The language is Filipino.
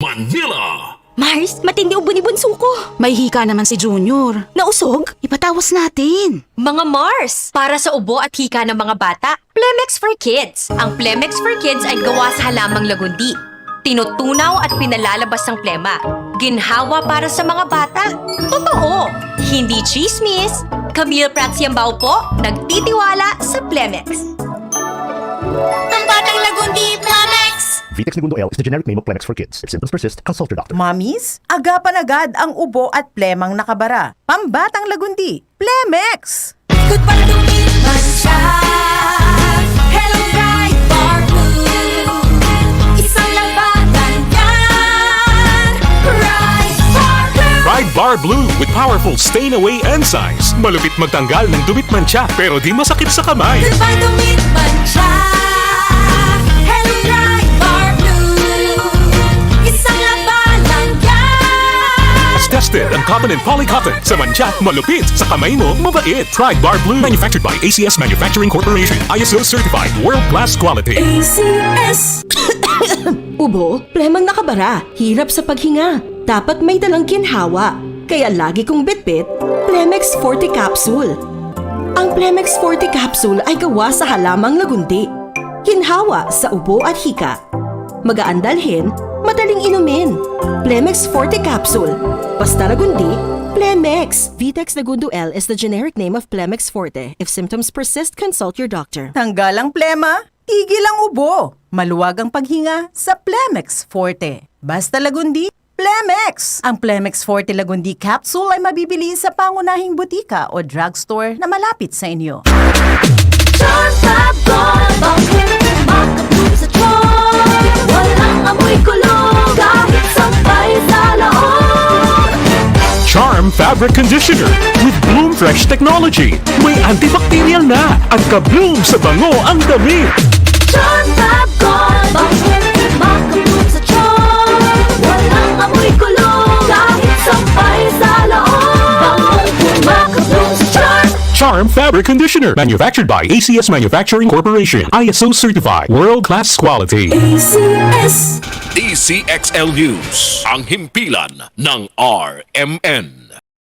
Manila! Mars, matindi ubo ni bunso ko. May hika naman si Junior. Nausog? Ipatawas natin. Mga Mars, para sa ubo at hika ng mga bata, Plemex for Kids. Ang Plemex for Kids ay gawa sa halamang lagundi. Tinutunaw at pinalalabas ng plema. Ginhawa para sa mga bata. Totoo! Hindi chismis. Camille Pratsiambao po, nagtitiwala sa Plemex. Ang batang lagundi, Plemex! Vitex Segundo L is the generic name of Plemex for kids. If symptoms persist, consult your doctor. Mommies, agapan agad ang ubo at plemang nakabara. Pambatang lagundi, Plemex! Good para dumiman siya. Hello, Bright Bar Blue. Isang labanan yan. Bright Bar Blue. Pride Bar Blue with powerful stain-away enzymes. Malupit magtanggal ng dumit mancha pero di masakit sa kamay. Good para dumiman siya. Hello, Bright Bar Blue. Isang labanan yan. As tested ang cotton and polycotton. Sa mancha, malupit. Sa kamay mo, mabait. Pride Bar Blue. Manufactured by ACS Manufacturing Corporation. ISO certified. World-class quality. ACS. Ubo, plemang nakabara, hirap sa paghinga. Dapat may dalang ginhawa. Kaya lagi kong bitbit, Plemex Forte Capsule. Ang Plemex Forte Capsule ay gawa sa halamang lagundi. Ginhawa sa ubo at hika. Magaan dalhin, madaling inumin. Plemex Forte Capsule. Basta lagundi, Plemex. Vitex Segundo L is the generic name of Plemex Forte. If symptoms persist, consult your doctor. Tanggal ang plema, tigil ang ubo. Maluwag ang paghinga sa Plemex Forte. Basta lagundi, Plemex! Ang Plemex Forte Lagundi Capsule ay mabibili sa pangunahing butika o drugstore na malapit sa inyo. John Fabon, bakit makapag sa John? Walang amoy kulong kahit sampay sa loob. Charm Fabric Conditioner with Bloom Fresh Technology. May antibacterial na at ka-bloom sa bango ang damit. John Fabon, bakit makapag sa John? Walang amoy kulong kahit sampay sa loob. Bangong kumakabong sa John. Charm Fabric Conditioner. Manufactured by ACS Manufacturing Corporation. ISO certified. World-class quality. ACS. DCXL News, ang himpilan ng RMN.